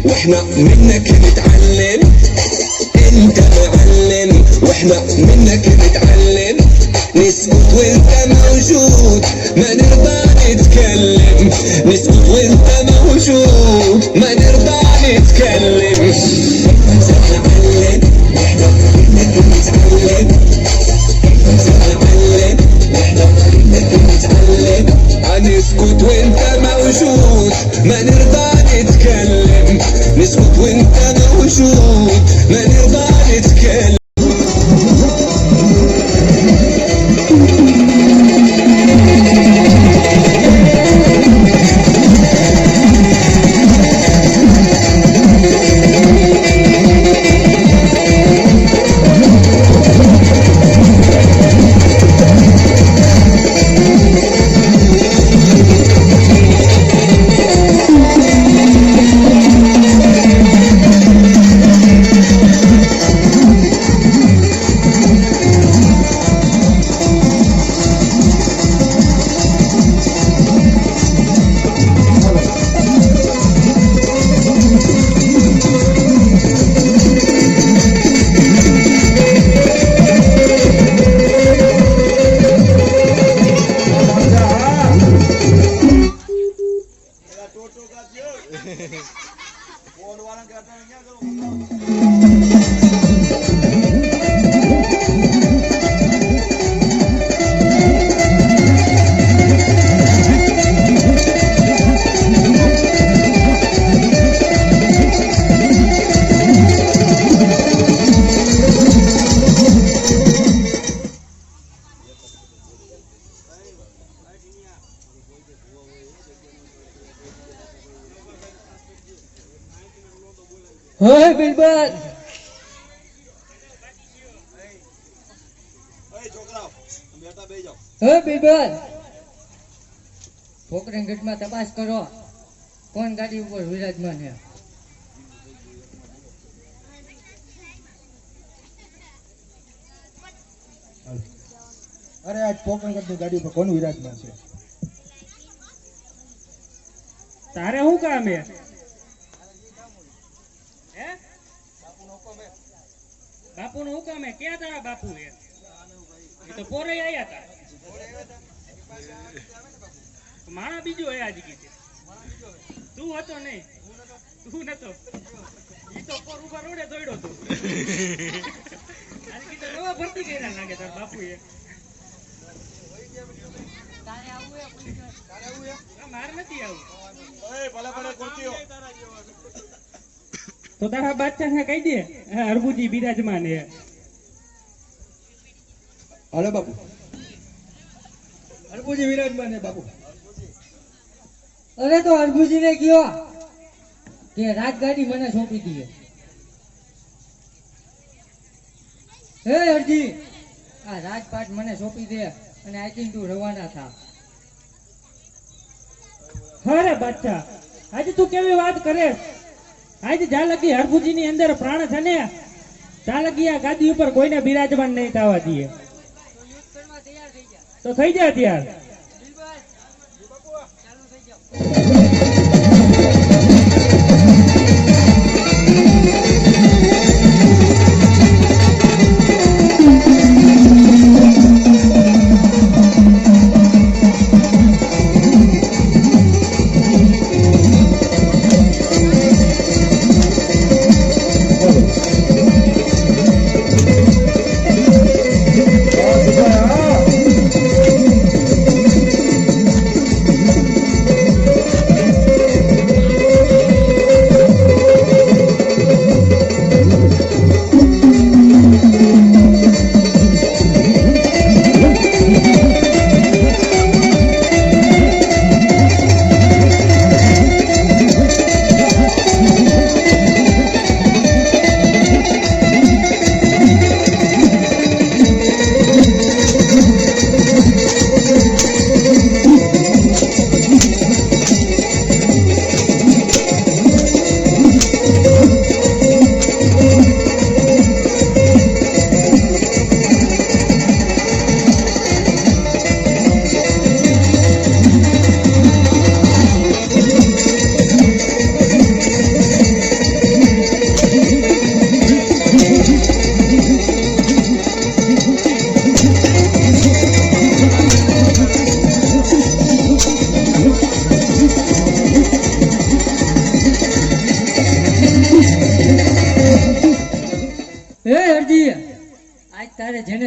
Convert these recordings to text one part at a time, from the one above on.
واحنا منك نتعلم، انت معلم واحنا منك نتعلم، نسكت وانت موجود ما نرضى نتكلم، نسكت وانت موجود ما نرضى نتكلم. انت معلم واحنا منك نتعلم، انت معلم واحنا منك نتعلم، هنسكت وانت موجود ما نرضى نتكلم، نسكت وانت موجود ما نرضى نتكلم. Hei Bilban. Hei Bilban. Pokhran ગઢમાં તપાસ કરો કોણ ગાડી ઉપર વિરાજમાન છે. અરે આજ પોકરણ ગઢની ગાડી ઉપર કોણ વિરાજમાન છે? તારે શું કામ હે? બાપુ નું હુકમ હે? ક્યાં તારા બાપુ હે? એ તો પોરે આયા હતા. મારા બીજો હે આજ કીધે. તું હતો નહીં, તું નતો. ઈ તો પોર ઉપર રોડે દોડ્યો તો. આજ કીધે નવા ભરતી કર્યા લાગે તાર બાપુ હે. તારે આવું હે? તારે આવું હે? માર નથી આવું. ઓય ભલા ભલા કોરતીઓ. તો તારા બાદશાહ કહી દે હરબુજી બિરાજમાન હે. હાલો બાપુ, હરબુજી વિરાજમાન હે બાપુ. અરે તો હરબુજી ને કયો કે રાજગાડી મને સોંપી દીએ. હે હરજી, આ રાજપાટ મને સોંપી દે અને આઈ તું રવાના થા. અરે બાદશાહ, આજે તું કેવી વાત કરે? આજે જ્યાં લગી હરભુજી ની અંદર પ્રાણ છે ને ત્યાં લગી આ ગાદી ઉપર કોઈને બિરાજમાન નહીં થવા દઈએ. તો થઈ જાય ત્યાર.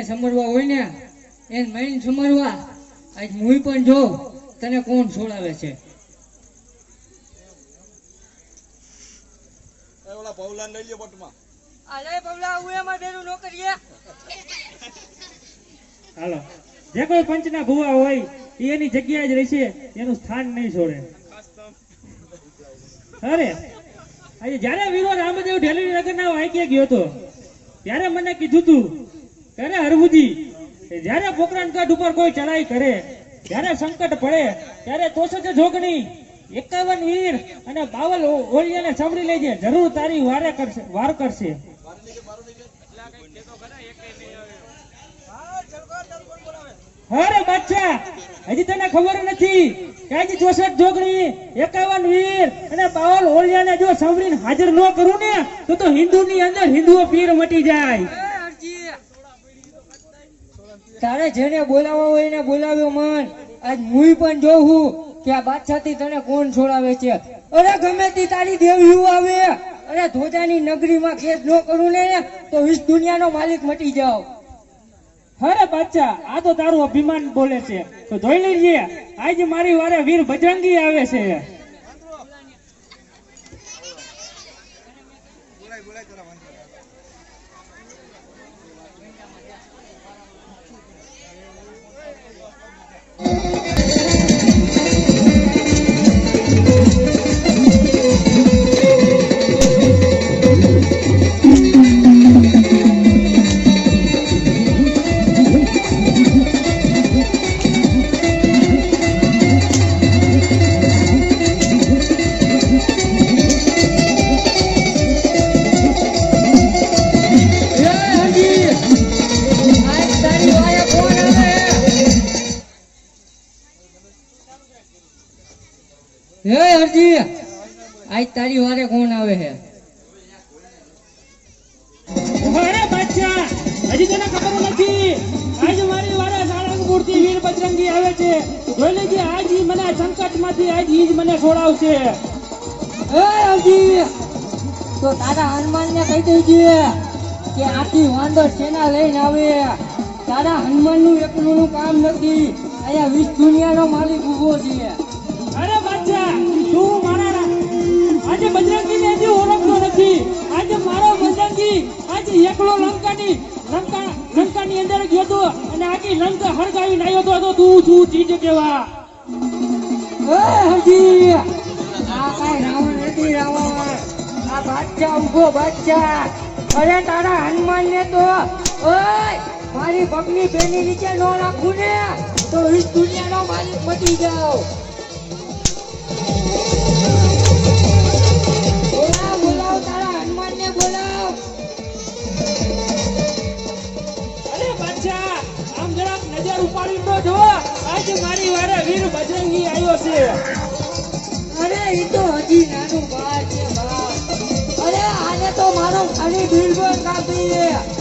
સમરવા હોય ને એને માઈને સમરવા આજ હું પણ જોઉં તને કોણ છોડાવે છે. હાલો, જે કોઈ પંચના ભુવા હોય એ એની જગ્યાએ જ રહેશે, એનું સ્થાન નહીં છોડે. અરે આજે જ્યારે વીરો રામદેવ ઢેલવી નગરના વાંક્યા ગયો હતો ત્યારે મને કીધું તું, ત્યારે હરભુજી જ્યારે પોકરણગઢ ઉપર કોઈ ચડાઈ કરે, જ્યારે સંકટ પડે ત્યારે 64 જોગણી 51 વીર અને 52 ઓલિયાને સાંભળી લેજે, જરૂર તારી વાર કરશે. અરે બાદશાહ, હજી તને ખબર નથી કે આજે 64 જોગણી 51 વીર અને 52 ઓલિયાને જો સાંભળીને હાજર ન કરું ને તો હિન્દુની અંદર હિન્દુઓ પીર મટી જાય. તારે જેને બોલાવવા હોય એને બોલાવ્યો મન. આજ હું પણ જોઉં કે આ બાદશાહથી તને કોણ છોડાવે છે. અરે ગમે તે તારી દેવીઓ આવે, અરે ધોજાની નગરીમાં કેસ ન કરું ને તો વિશ્વ દુનિયાનો માલિક મટી જાવ. અરે બાદશાહ, આ તો તારું અભિમાન બોલે છે, તો જોઈ લેજે આજે મારી વારે વીર બજરંગી આવે છે. હે હરજી, આજ તારી વારે કોણ આવે છે? અરે બાદશાહ, હજી તને ખબર નથી આજે મારી વારે સાળંગપુરથી વીર બજરંગી આવે છે. જોઈ લેજે આજ ઈ મને સંકટમાંથી આજ ઈ જ મને છોડાવશે. હે હરજી, તો તારા હનુમાનને કહી દેજે કે આખી વાંદર સેના લઈને આવે. તારા હનુમાનનું એકલુંનું કામ નથી, અહીંયા વિશ્વ દુનિયાનો માલિક ઊભો છે. અરે બાદશાહ, તું મારા આજે બજરંગીને હજી ઓળખતો નથી. આજે મારો બજરંગી આજે એકલો લંકાની અંદર ગયો હતો અને આખી લંકા હરગાવીને આવ્યો હતો. તો તું શું ચીજ કેવા? હે હરજી, આ કાંઈ રાવણ નથી, રાવણ આ બાદશાહ ઊભો બાદશાહ. અરે તારા હનુમાનને તો ઓય મારી પગની બેની નીચે ન રાખું ને તો વિશ્વ દુનિયાનો માલિક મટી જાવ. બોલાવ તારા હનુમાનને બોલાવ. અરે બાદશાહ, આમ જરાક નજર ઉપાડી તો જો, આજે મારી વારે વીર બજરંગી આવ્યો છે. અરે એ તો હજી નાનું બાળ છે બાળ. અરે આને તો મારો ખાલી બિલબો કાપી.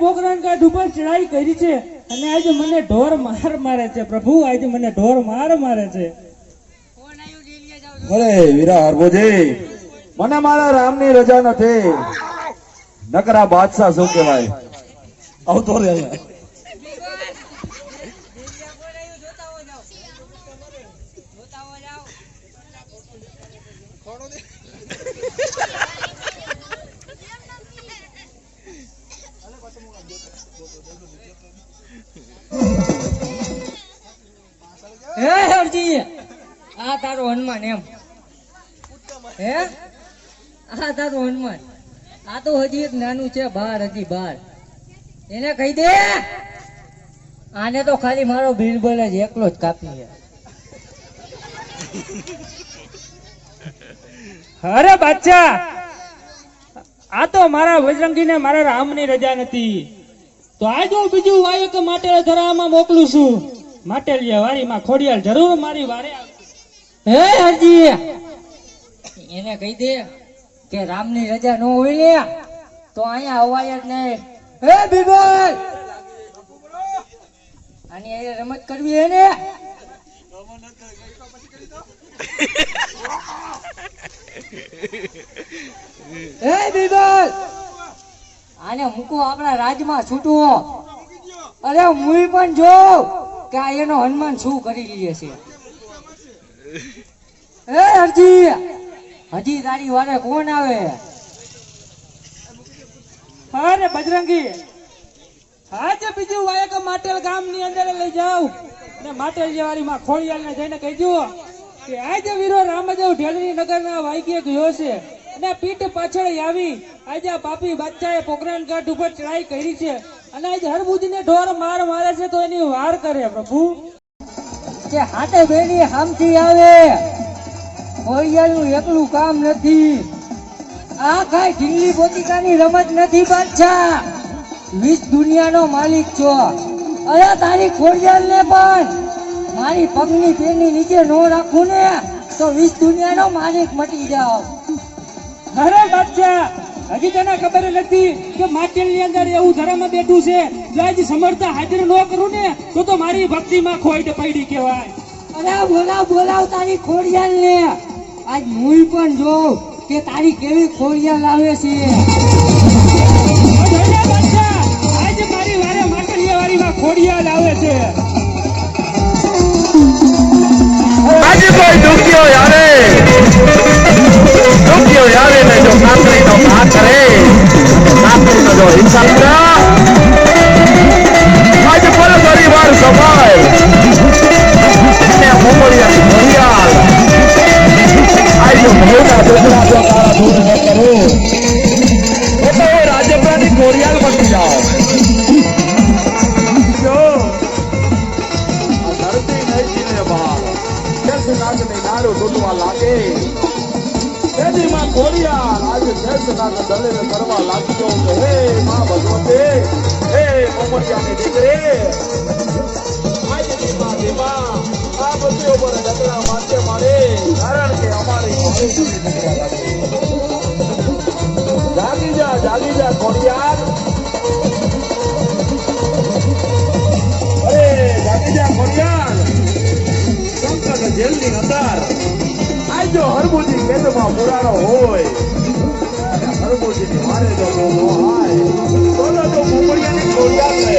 પોકરણ કાઢ ઉપર ચડાઈ કરી છે અને આજે મને ઢોર માર મારે છે પ્રભુ, આજે મને ઢોર માર મારે છે. અરે વીરા હરભુજી, મને મારા રામની રજા નથી. નકરા બાદશાહ શું કહેવાય? આવતો રે અહીંયા. હે હરજી, આ તારો હનુમાન એમ? હે આ તારો હનુમાન? આ તો હજી એક નાનું છે બાર, હજી બાર. એને કહી દે આને તો ખાલી મારો બિરબલ જ એકલો જ કાપી છે. અરે બાદશાહ, આ તો મારા બજરંગીને મારા રામની રજા નથી, તો આજ હું બીજું વાયક માટેલ ધરામાં મોકલું છું. માટેલિયા વાડીમાં ખોડિયાલ જરૂર મારી વારે આવશે. હે હરજી, એને કહી દે કે રામની રજા ન હોય ને તો અહીંયા અવાય જ નહીં. હે બિરબલ, આની અહીંયા રમત કરવી હે ને? હે બિરબલ, આને મૂકો આપણા રાજમાં છૂટવો. અરે હું પણ જોઉં કે આ એનો હનુમાન શું કરી લે છે. હે હરજી, હજી તારી વારે કોણ આવે? અરે બજરંગી, આજે બીજું વાયક માટેલ ગામની અંદર લઈ જાવ અને માટેલિયા વાડીમાં ખોડિયાલને જઈને કહી દો કે આજે વીરો રામદેવ ઢેલરી નગરના વાયકે ગયો છે અને પીઠ પાછળ આવી આજે આ પાપી બાદશાહે પોકરણ કાઠ ઉપર ચડાઈ કરી છે અને આજે હરબુદને ઢોર માર મારે છે તો એની વાર કરે પ્રભુ. કે હાથે બેડી હામથી આવે, ખોડિયાલનું એકલું કામ નથી. આ કાંઈ ઢીંગલી પોતિકાની રમત નથી બાદશાહ, વિશ્વ દુનિયાનો માલિક છો. અરે તારી ખોડિયાલને પણ મારી પગની પેરની નીચે નો રાખું ને તો વિશ્વ દુનિયાનો માલિક મટી જાવ. અરે બાદશાહ, હજી તને ખબર નથી કે માટેલની અંદર એવું ધર્મ બેઠું છે જો આજે સમર્થા હાજર ન કરું ને તો મારી ભક્તિમાં ખોટ પડી કહેવાય. અરે બોલાવ તારી ખોડિયાલને. આજ હું પણ જોઉં કે તારી કેવી ખોડિયાલ આવે છે. જોઈને બાદશાહ, આજે મારી વારે માટેલિયા વાડીમાં ખોડિયાલ આવે છે. આજે કોઈ દુખ્યો યારે ને જો કાકરી નો ઘા કરે, કાકરી નો જો હિંસા કરે, આજે પર પરિવાર સભાય અને મોમળિયા ઘડિયાળ આજે મોટા દુખડા જો તારા દૂર ન કરો તો રાજપરાની ઘોડિયાળ બની જાઓ. જો આ ધરતી નહીં જીને બહાર નાગની નારું તૂટવા લાગે, તેદીમાં ઘોડિયાળ આજે જસનાગ દલેર કરવા લાગ્યો કે હે માં ભગવતી, હે મોમડિયાની દીકરી, આજની માં દેવા આ બધી ઉપર ડગલા માથે મારે, કારણ કે અમારી ઘોડી નીકળવા લાગી. જાગી જા ઘોડિયાળ, અરે જાગી જા ઘોડિયાળ. શંકર જેલની અંદર આજો હરબુજી કેદમાં પુરાણો હોય, હરબુજીની મારે જો નો હાય તો મોમડિયાની ઘોડિયાળ લે.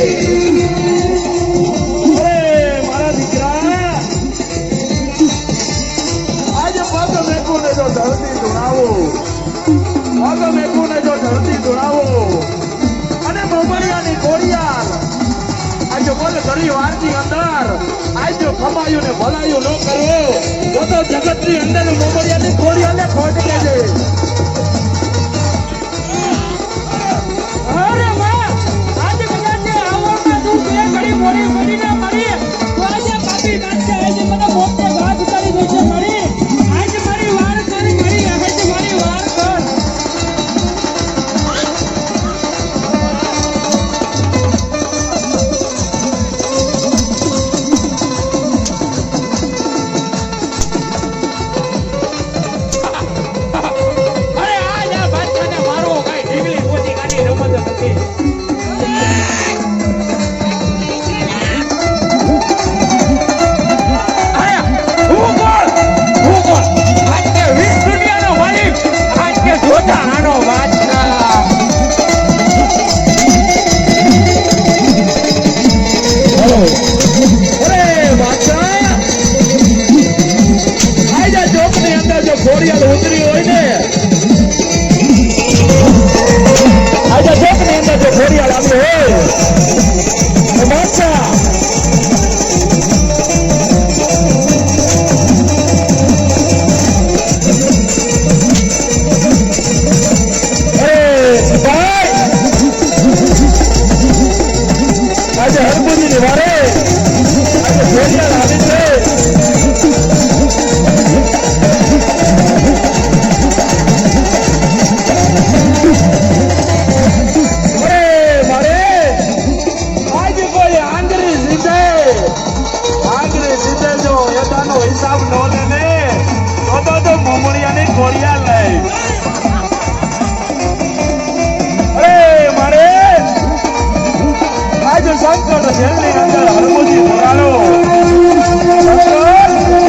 અરે મારા દીકરા, આજે પગ મેકુને જો ધરતી ધોળાવો, પગ મેકુને જો ધરતી ધોળાવો અને મોમડિયાની ઘોડિયાળ આજે બોલ ઘણી વારની અંદર આજે ખમાયું ને ભલાયું ન કરવો તો જગતની અંદર મોમડિયાની ઘોડિયાળને ખોટ લેજે. અરે વાહ, આજે કદાચ આવવામાં તું બે ઘડી મોડી મળી ના મળી તો આજે પાપી બાદશાહ આજે મને મોટે ઘાત ઉતારી દેશે મળી. આજે મારી વાર કરી મળી, આજે મારી વાર કર. ની વારે આજે ઘોડિયાલ આવી છે. હિસાબ નો લે ને તો મોમડિયાની ઘોડિયાલ લઈ. અરે મારે આજ શંકર જેલની અંદર હરમુજી પુરાણો,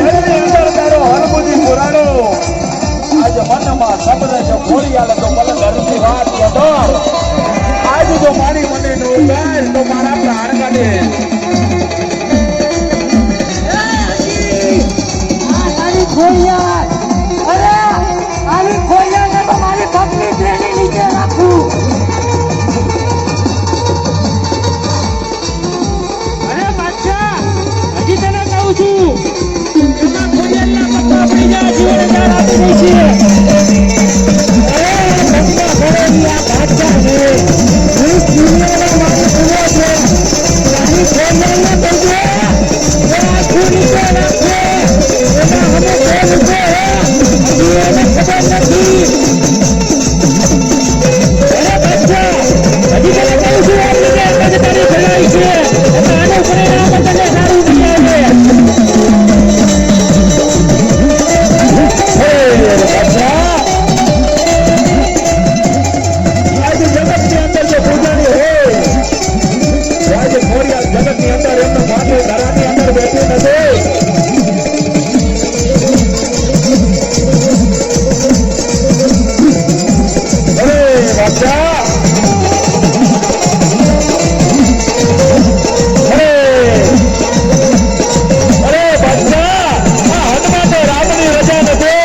જેલની અંદર તારો હરમુજી પુરાણો. આજ મનમાં શબ્દ જો ઘોડિયાલ તો મને ઘરની વાત હતો. આજ જો મારી મને નો જાય તો મારા પ્રાણ કાઢે. ખોડિયાલ, અરે આવી ખોડિયાલને તો મારી પગની ટ્રેની નીચે રાખું. અરે બાદશાહ, હજી તને કહું છું એમાં ખોડિયાલના પગમાં પડી જા, જીવને જાન આપી દઈ છે. અરે પગમાં ભરેલી આ બાદશાહને હું દુનિયાનો માણસ બન્યો છે. આવી ખોડિયાલને કહેજે કે આ ખું નીચે રાખે. એમાં અમે કોણ છે હજી એને ખબર નથી. અરે બાદશાહ, હજી તને કહું છું આટલી કે એક જ તારી ભલાઈ છે. એટલે આનું પરિણામ તને સારું નહીં આવે. આજે જગતની અંદર જો પૂજારી હોય, આજે ઘોડિયાલ જગતની અંદર એમનો માથે ધરાની અંદર બેઠું નથી. અરે બાદશાહ, અરે બાદશાહ, આ હદમાં તો રામની રજા નથી.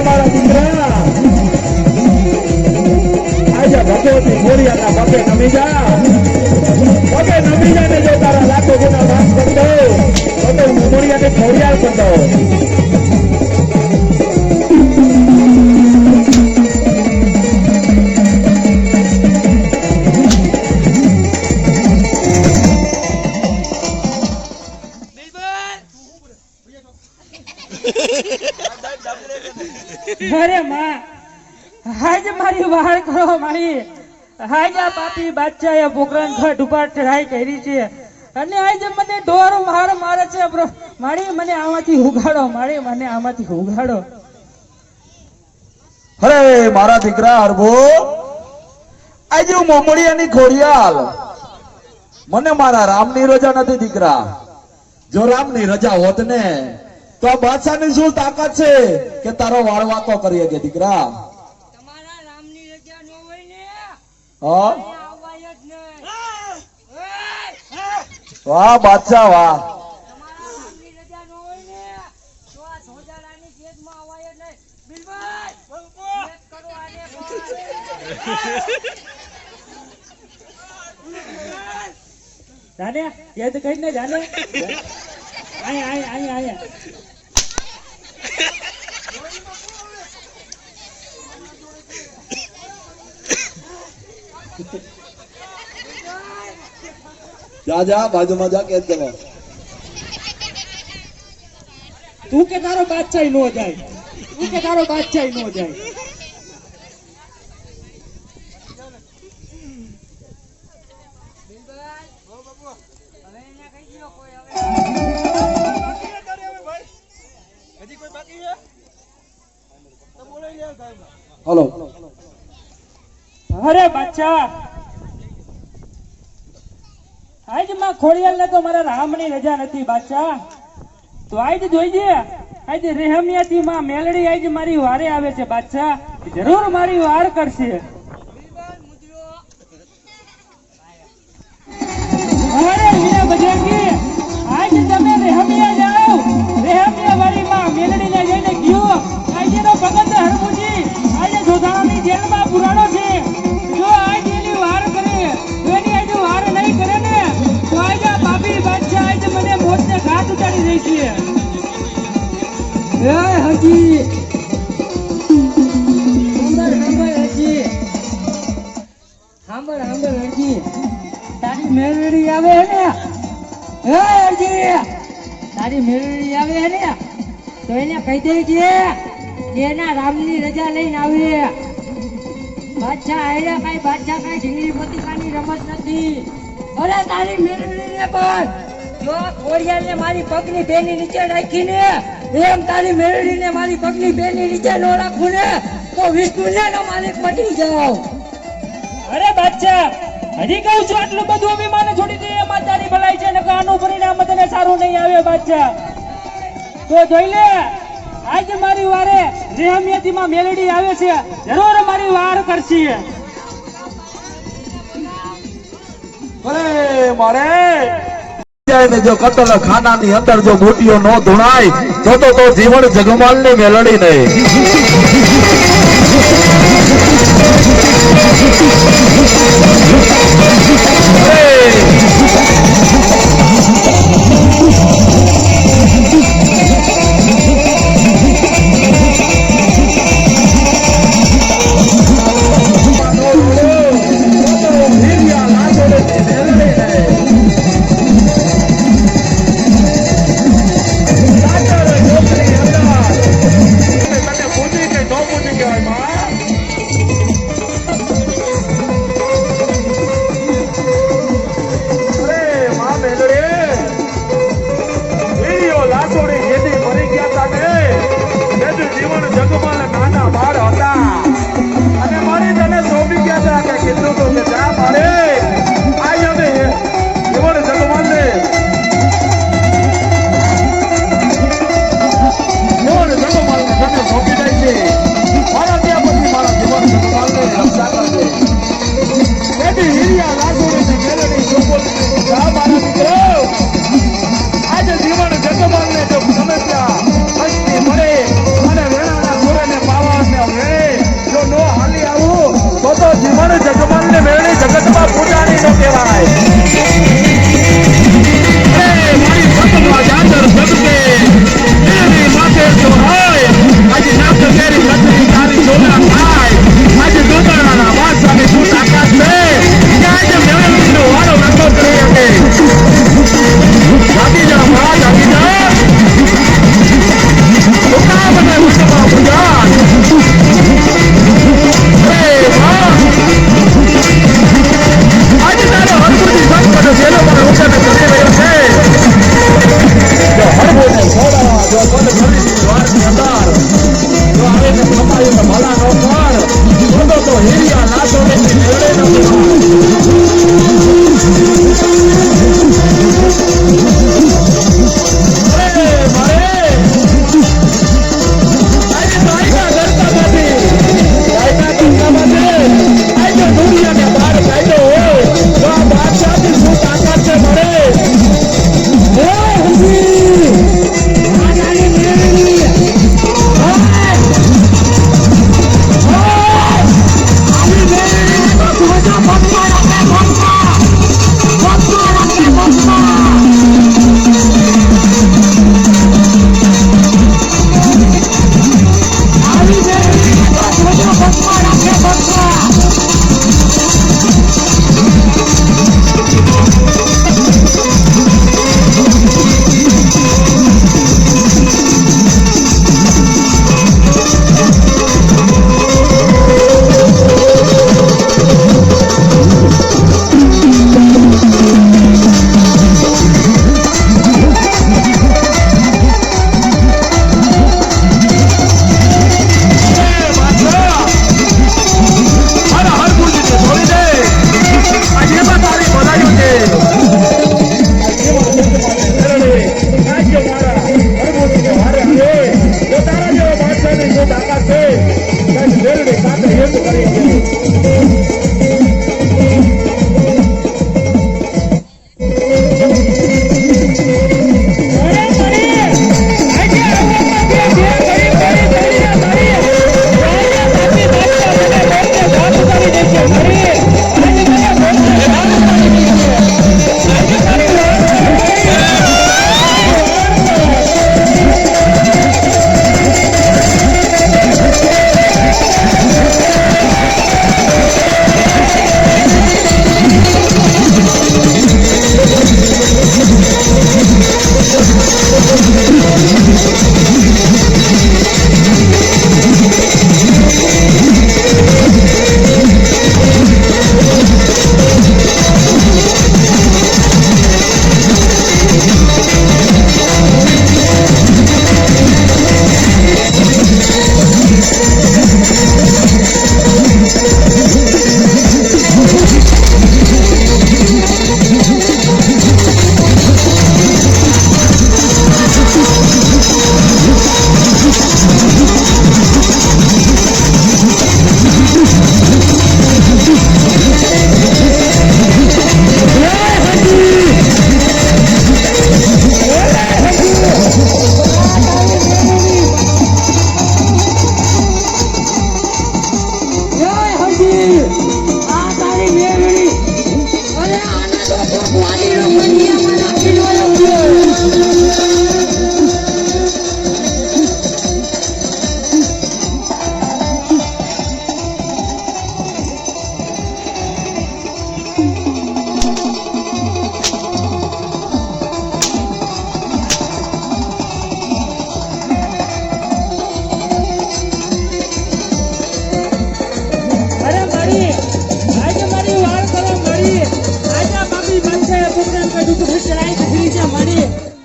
મારા દીકરા આજા ભગવતી ઘોડિયાના પગે નમી જા. પગે નમી જાને જો તારા લાખો ગુના માફ કરી દો તો હું ઘોડિયાને ઘોડિયાળ કરી દઉં. અરે માં, હાજ મારી વાળ કરો મારી. હાજ આ પાપી બાદશાહે પોકરાન ઘટ ઉપર ચઢાઈ કરી છે અને આજ મને ઢોર મારે છે. મારી મને આમાંથી ઉગાડો, મારી મને આમાંથી ઉગાડો. અરે મારા દીકરા હરભો, આજે હું મોમડિયાની ઘોડિયાલ. મને મારા રામની રજા નથી દીકરા. જો રામની રજા હોત ને તો આ બાદશાહની શું તાકાત છે કે તારો વાળ વાતો કરીએ કે દીકરા. તમારા રામની રજા ન હોય ને હા આવવાય જ નહીં. વાહ બાદશાહ વાહ. તમારા રામની રજા ન હોય ને તો આ સોજારાની જેદમાં આવવાય જ નહીં. બિલભાઈ એક કરો આને જાને યાદ કરીને જાને આયા આયા આયા આયા. જા જા બાજુમાં જા કેદ કરો. તું કે તારો બાદશાહ નો જાય, તું કે તારો બાદશાહ નો જાય. બિલભાઈ હવે એને હલો અરે બાદશાહ, આજ માં ખોડિયાલ ને તો મારા રામની રજા નથી બાદશાહ. તો આજ જોઈજે, આજ રેહમિયાથી માં મેલડી આજ મારી વારે આવે છે બાદશાહ. જરૂર મારી વાર કરશે. અરે વીરા બજરંગી, આજ તમે રેહમિયા જાઓ. રેહમિયા વાળી માં મેલડીને જઈને કયો, આજનો ભગત હરમુજી આજે જોધાણાની જેલમાં પુરાણો છે. જો આજ એની વાર કરે, એની આજે વાર નહીં કરે ને તો આજે આ પાપી બાદશાહ આજે મને મોતને ઘાટ ઉતારી દે છે. એ હજી સાંભળ હજી, સાંભળ હજી, તારી મેલડી આવે ને, એ હજી તારી મેલડી આવે ને તો એને કહી દેજે કે એના રામની રજા લઈને આવે. બાદશાહ આયરા બાદશાહ કઈ ઢીંગલી પોતીકાની રમત નથી. અરે તારી મેલડીને પણ જો ખોડિયાલને મારી પગની બેની નીચે રાખીને એમ તારી મેલડીને મારી પગની બેની નીચે ન રાખું ને તો વિષ્ણુને નો માલિક મટી જાવ. અરે બાદશાહ, હજી કહું છું આટલું બધું અભિમાન છોડી દે એમાં તારી ભલાઈ છે. નકર આનું પરિણામ તને સારું નહીં આવે બાદશાહ. તો જોઈ લે, આજ મારી વારે રેહમિયાથી માં મેલડી આવે છે. જરૂર મારી વાર કરશે. અરે મારે જાય ને જો કતલ ખાનાની અંદર જો મોટીઓ નો ધુણાય તો જીવન જગમાલ ની મેલડી નહીં.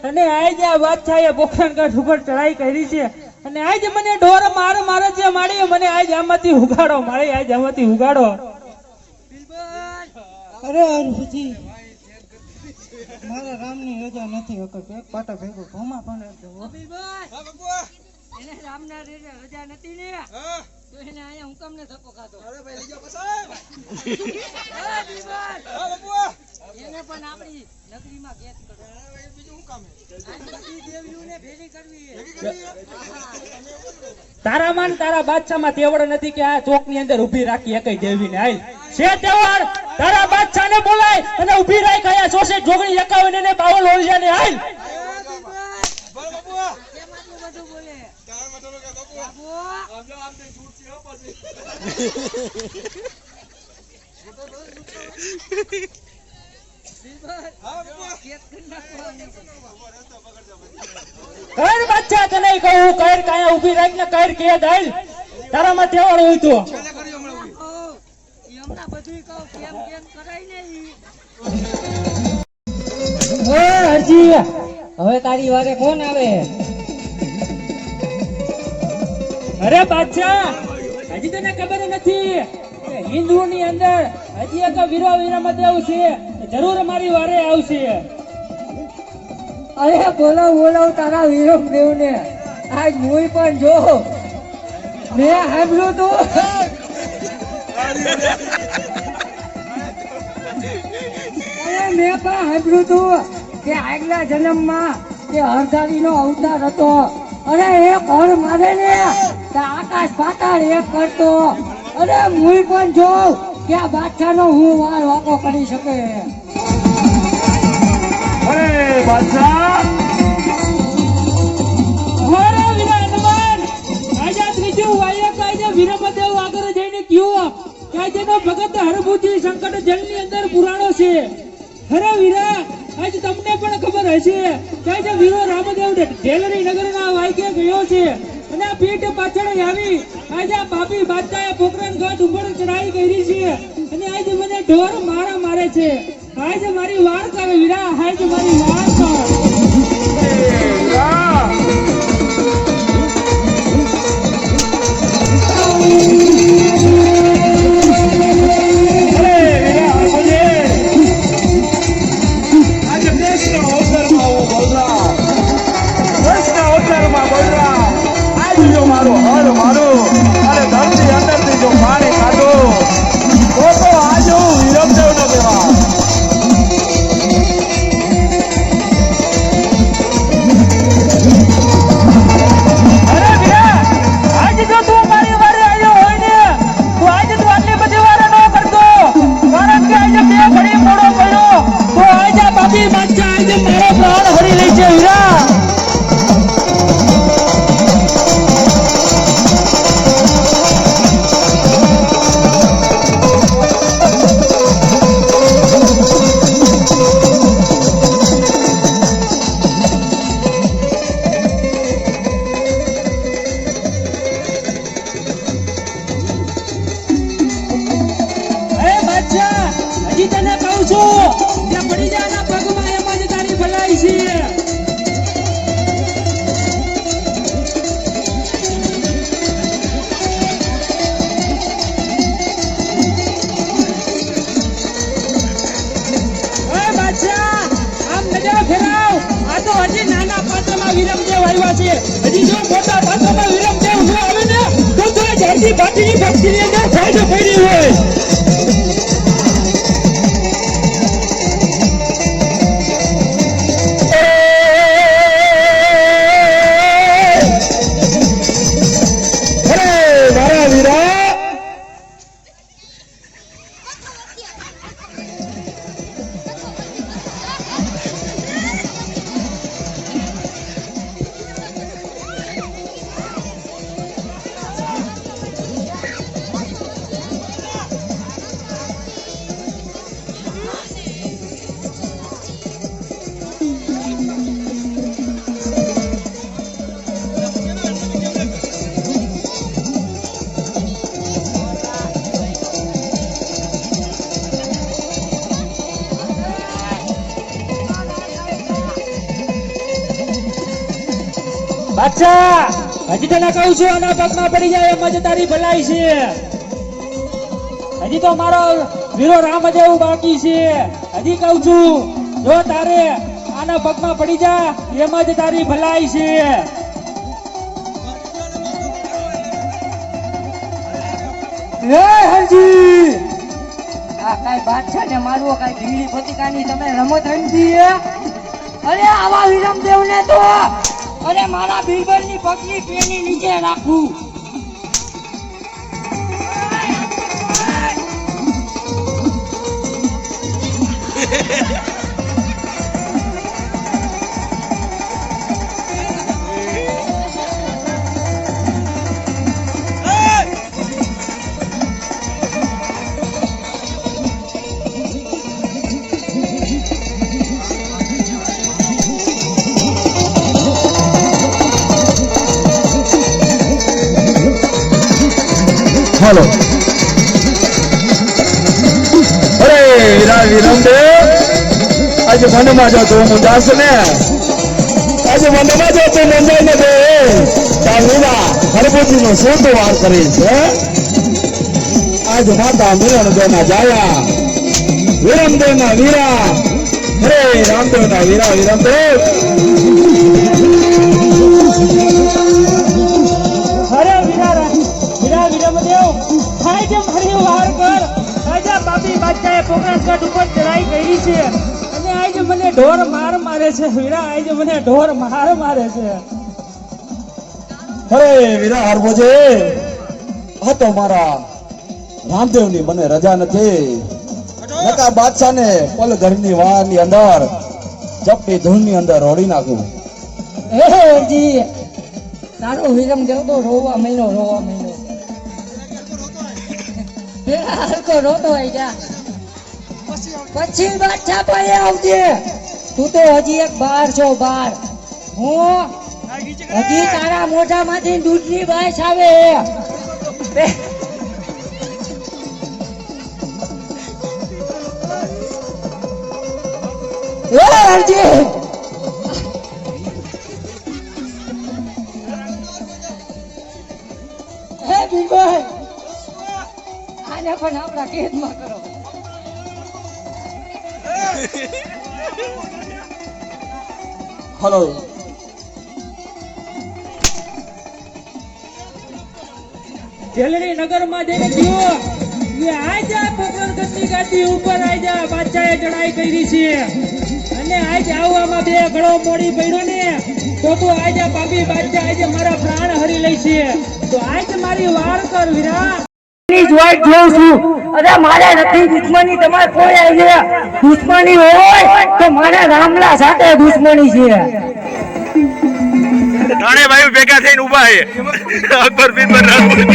અને આજે આ બાદશાહે પોખરણગઢ ઉપર ચડાઈ કરી છે અને આજે મને ઢોર મારે છે માડી મને આજ આમાંથી ઉગાડો માડી આજ આમાંથી ઉગાડો. અરે હરભુજી મારા રામની રજા નથી વખત એક પાટા ભેગો ભોમા પણ એને રામના રજા નથી ને તો એને અહીંયા હું કમને ધક્કો ખાતો. અરે ભાઈ લઈ જાઓ એને પણ આપણી નગરીમાં કેદ કરો. બીજું હું કામ બધી દેવીઓને ભેગી કરવી તારામાં ને તારા બાદશાહમાં તેવડ નથી કે આ ચોક ની અંદર ઉભી રાખી એકઈ દેવીને હાલ છે તેવડ તારા બાદશાહને બોલાય અને ઉભી રાખ આયા સોસે જોગણી 51 ને 52 ઓળિયાને હાલ. કર બાદશાહ તને કહું કર કાયા ઉભી રાખ ને કર કે દાલ તારામાં તેવડ હોય તો હમણાં બધું કહું કેમ કેમ કરાય ને ઈ. હરજી હવે તારી વારે કોણ આવે? અરે બાદશાહ હજી તને ખબર નથી કે હિન્દુની અંદર હજી એક વીરો વીરમદેવ છે જરૂર મારી વારે આવશે. અરે બોલાવ તારા વીરમ દેવને આજ હું પણ જો મેં સાંભળ્યું તું અરે મેં પણ સાંભળ્યું તું કે આગલા જન્મમાં કે હરધારીનો અવતાર હતો અને એ ઘર મારે ને તો આકાશ પાતાળ એક કરતો. અરે હું પણ જોઉં કે આ બાદશાહનો હું વાર વાકો કરી શકે. અરે બાદશાહ અરે વીરા હનુમાન આજા ત્રીજું વાયક આજે વીરમદેવ આગળ જઈને કયો કે આજનો ભગત હરભુજી સંકટ જલની અંદર પુરાણો છે. અરે વીરા આજ તમને પણ ખબર હશે કે આજે વીરો રામદેવ ઢેલરી નગરના વાયકે ગયો છે અને આ પીઠ પાછળ આવી આજે આ પાપી બાદશાહે પોખરણગઢ ઉપર ચડાઈ કરી છે અને આજે મને ઢોર મારે છે. આજે મારી વાર કર વીરા આજે મારી વાર કર. વિરમદેવ આવ્યા છે. હજી જો મોટા પાત્રમાં વિરમદેવ ન આવે ને તો જાતિ બાટીની ભક્તિની અંદર ફાયદો પડી હોય. બાદશાહ હજી તને કહું છું આના પગમાં પડી જાય એમ જ તારી ભલાઈ છે. હજી તો મારો વીરો રામદેવ બાકી છે. હજી કહું છું જો તારે આના પગમાં પડી જા એમ જ તારી ભલાઈ છે. એ હરજી આ કાઈ બાદશાહ ને મારવો કાઈ ઢીલી ફતિકાની તમે રમત રમતી હે? અરે આવા વિરમદેવ ને તો અરે મારા બીરબલ ની પગની પેની નીચે રાખું. હાલો અરે વીરા વિરમદેવ આજે મનમાં જો તું મુંજાસ ને આજે મનમાં જો તું મુંજાઈ ને દે ત્યાં વીરા હરભુજી નો શું તો વાર કરી છે. આજ માતા મિલન દેના જાયા વિરમદેવ ના વીરા અરે રામદેવ ના વીરા વિરમદેવ અરે વીરા વિરમદેવ આજે મારી વાર કર. આજે બાપી બાદશાહે પોકરણગઢ ઉપર ચડાઈ કરી છે અને આજે મને ઢોર માર મારે છે. વીરા આજે મને ઢોર માર મારે છે. અરે વીરા હરભુજે આ તો મારા રામદેવ ની મને રજા નથી. નકા બાદશાહ ને પલ ઘરની વાર ની અંદર ચપટી ધૂળ ની અંદર રોડી નાખું. એ હરજી તારો વિરમદેવ તો રોવા મહિનો હરકો રોતો હોય જા પછી બાદશાહ પાસે આવજે. તું તો હજી એક બાર છો બાર. હું હજી તારા મોઢામાંથી દૂધની વાસ આવે. એ હરજી હે બિલકુલ આને પણ આપણા કેદમાં કરો. હલો જેલરી નગરમાં જઈને ગયો એ આજા પોકરણગઢની ગાદી ઉપર આજા બાદશાહે ચડાઈ કરી છે અને આજ આવવામાં બે ઘડો મોડી પડ્યો ને તો આજા બાપી બાદશાહ આજે મારા પ્રાણ હરી લઈ છે. તો આજ મારી વાર કર વીરા. ની જ વાત જોઉં છું. અરે મારે નથી દુશ્મની તમારે કોઈ આવી દુશ્મની હોય તો મારા રામલા સાથે દુશ્મની છે. ત્રણે ભાઈઓ ભેગા થઈને ઉભા છે અકબર બિરબલ રાજપૂત.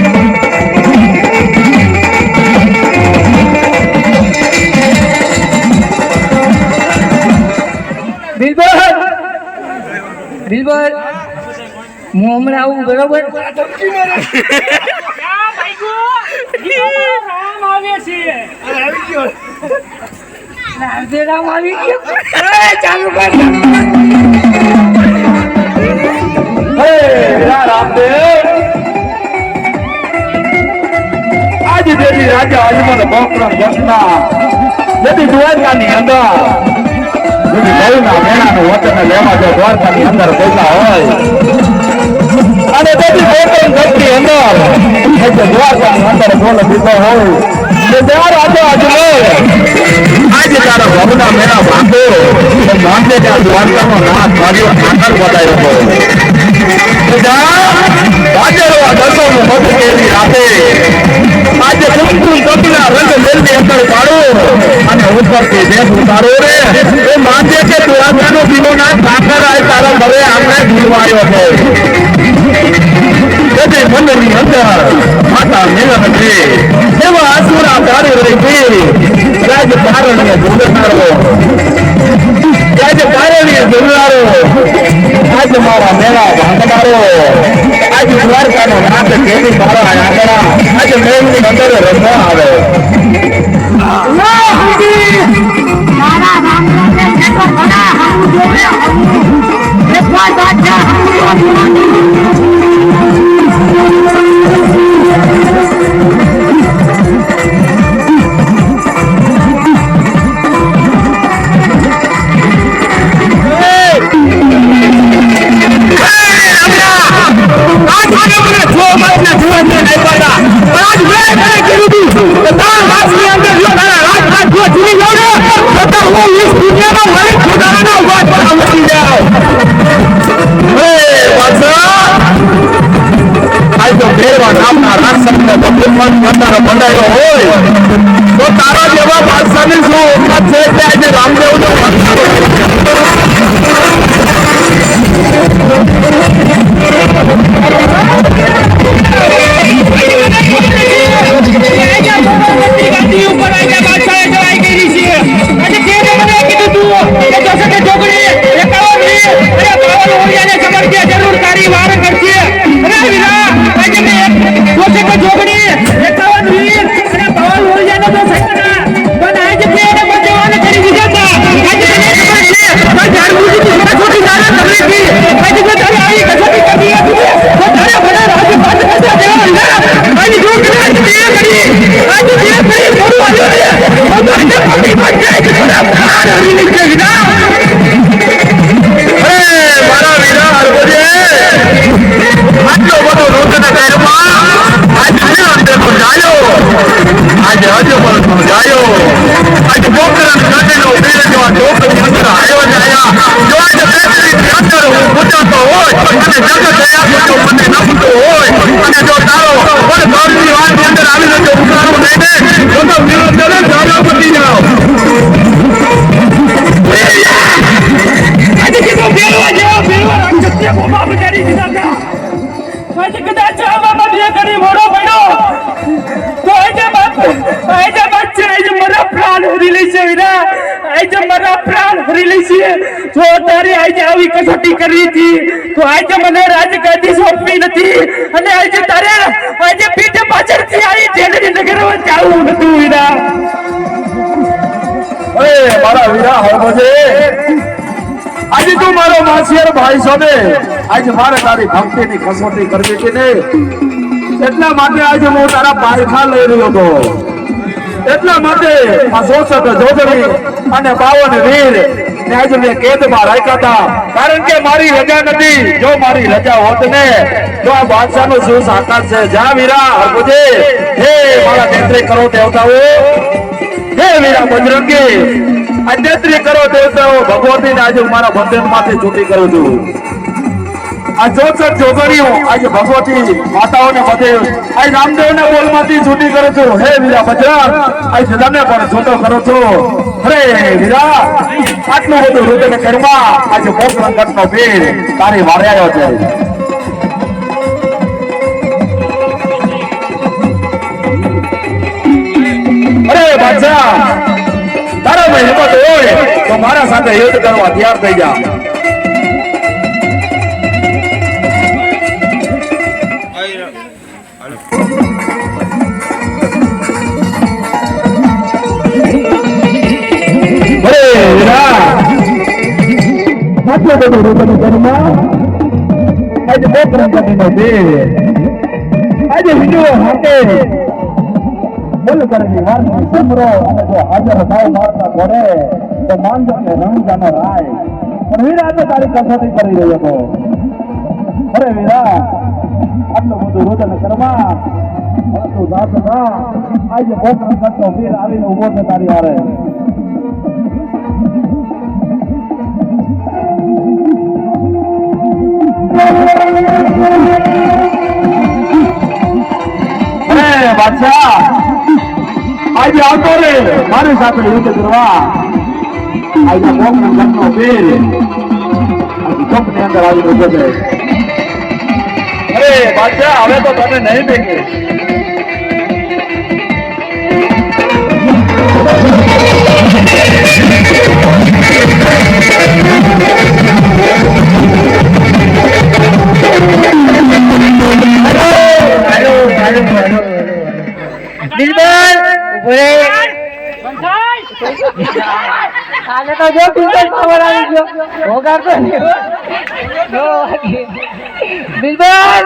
બિલબલ બિલબલ હું હમણાં આવું બરોબર. રામ આવે છે. રામ આવી ગયો. ચાલુ કર. વીરા રામદેવ આજે દેવી રાજા અજમલ પોકરણ ગઢના દેવી દ્વારકાની અંદર દેવી ગૌના મેળાનું વચન લેવા જો દ્વારકાની અંદર બેઠા હોય અને દેવી પોકરણ ગઢની અંદર દ્વારકાની અંદર બોલ દીધો હોય તો ત્યાં રાજા અજમલ આજે તારા ગૌના મેળા બાંધો બાંધે ત્યાં દ્વારકાનો નાથ માર્યો આકાર બતાવ્યો હોય આજે કુમકુમ કપિલા રંગ મેલની અંદર પાડો અને ઉપરથી દેશ ઉતારો રે એ માનજે કે દ્વારકાનો દિનોનાથ સાકર આય તારા ઘરે આપણે ભૂલવાયો છે. તેથી મંદિરની અંદર માતા મિલન છે એવા આસુરા ચાલી રહી છે. રાજ પારણીય જોડનારો આજે પારણીય જોડનારો આજે મારા મેળા ભાંગનારો આજે દ્વારકાનો નાથ કેવી મારા આંગણા આજે મેળની અંદર રમવા આવે. તારા રામ બંધાયેલો હોય તો તારા જેવા બાદશાહની શું ઓકાત છે કે આજે રામદેવનો જો તારી આજે આવી કસોટી કરી હતી તો આજે મને રાજગાદી સોંપી નથી અને આજે તારે આજે પીઠ પાછળથી આવી જેલની નગરમાં જાવું નતું વીરા. અરે મારા વીરા હરભજે, આજે તું મારો માસિયાર ભાઈ સોને આજે મારે તારી ભક્તિની કસોટી કરવી હતી ને એટલા માટે આજે હું તારા પાયખા લઈ રહ્યો હતો. એટલા માટે આ 64 જોગણી અને 52 વીર ને આજે મેં કેદમાં રાખ્યા હતા, કારણ કે મારી રજા નથી. જો મારી રજા હોત ને તો આ બાદશાહનો શું સાકાર છે. જા વીરા હરભજે, હે મારા નેત્રી કરો દેવતાઓ, હે વીરા બજરંગી, આ નેત્રી કરો દેવતાઓ ભગવતીને આજે હું મારા બંધનમાંથી છૂટી કરું છું. આ 64 જોગણીઓ આજે ભગવતી માતાઓને બધે આ રામદેવના બોલમાંથી છૂટી કરું છું. હે વીરા બજરંગ, આજે તને પણ છૂટો કરું છું. અરે વીરા, આટલું બધું રુદન કરવા આજે મોક્ષનો વીર તારી વારે આવ્યો છે. અરે બાદશાહ, તારામાં હિંમત હોય તો મારા સાથે યુદ્ધ કરવા તૈયાર થઈ જા. આટલું બધું રુદન કરવા આજે મોક્ષનો વીર આજે વિજયો હાથે બોલ કરેલી વારની સમરો અને જો હાજર ભાવ મારતા ઘોડે તો માનજો કે રણજાનો રાય. પણ વીરા આજે તારી કસોટી કરી રહ્યો હતો. અરે વીરા, આટલું બધું રુદન કરવા પરંતુ જાત ના આજે મોક્ષનો વીર આવીને ઉભો છે તારી હારે. બાદશાહ, આજે આવતો રે મારી સાથે યુદ્ધ કરવા. આજે મોક્ષનો વીર આજે ચોકની અંદર આવી ઉભો છે. અરે બાદશાહ, હવે તો તને નહીં દેખે. કાલે તો કાકા જો પિસ્તોલ પાવર આવી ગયો હોગાડતો નહીં બિલબલ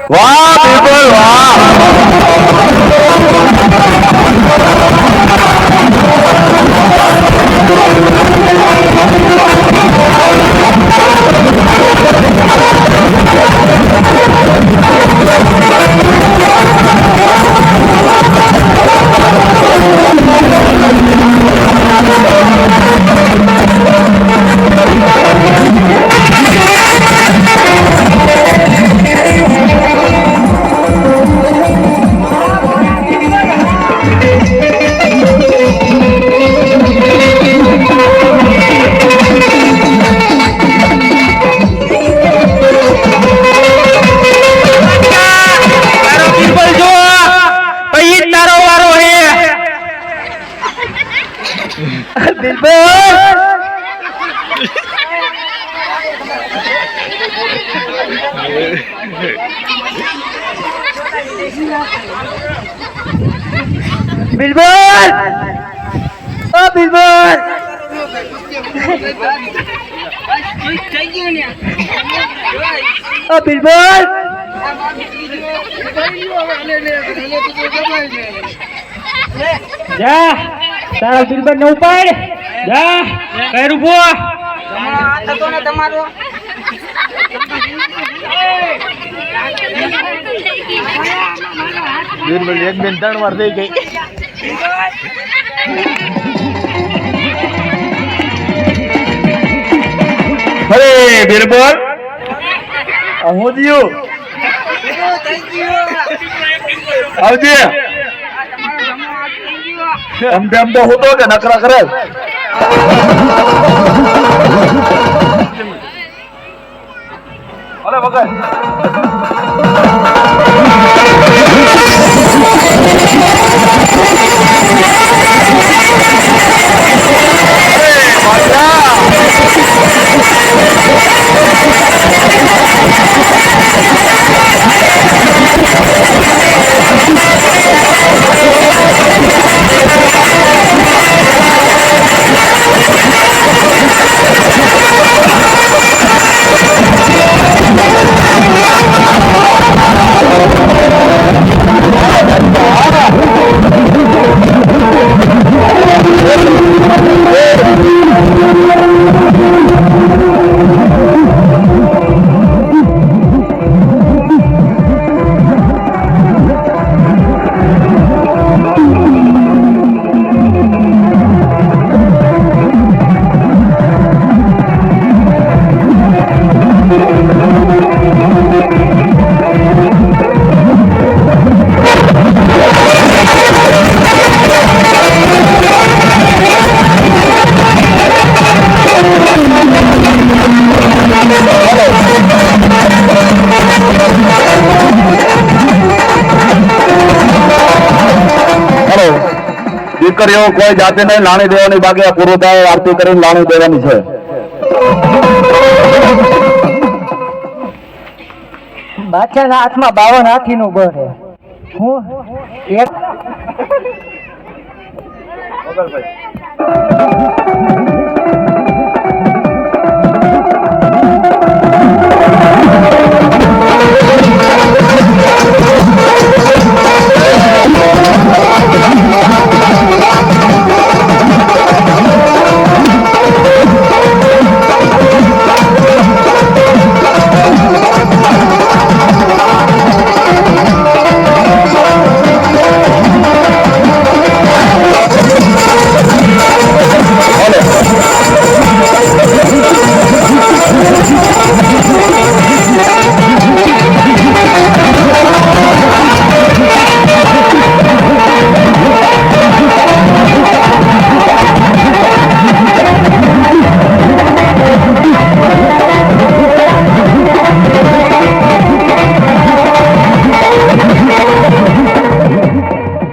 વાહ બિલકુલ વાહ બિલબલ ઓ બિલબલ ઓ બિલબલ જા તારા બિલબલ ને ઉપાડ જા કઈ રૂપો તમારો બિરબલ એક બેન 3 વાર થઈ ગઈ અરે બિરબલ હું દિયો આવજે એમ તો હોતો કે નકરા કરે અરે વગર દીકરીઓ કોઈ જાતે નહીં લાણી દેવાની, બાકી આ પૂરું થાય આરતી કરીને લાણી દેવાની છે. બાદશાહના હાથમાં 52 હાથીનું બળ છે. હું એક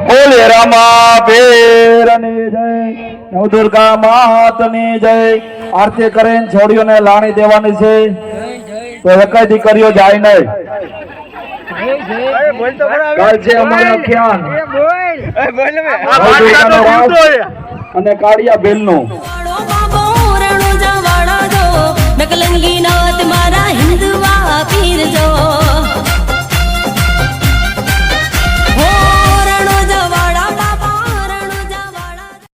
બોલે રામા ભેરની જય, નવદુર્ગા માતની જય. આરતી કરીને છોડીઓને લાણી દેવાની છે, તો એકાઈ દીકરીઓ જાય નહીં. કાલ છે અમારે અખ્યાન નવદુર્ગાનો રાસ અને કાળિયા બેલનું. વાળો બાબો રણુજા વાળા જો નકલંગી નાથ મારા હિન્દવા પીર જો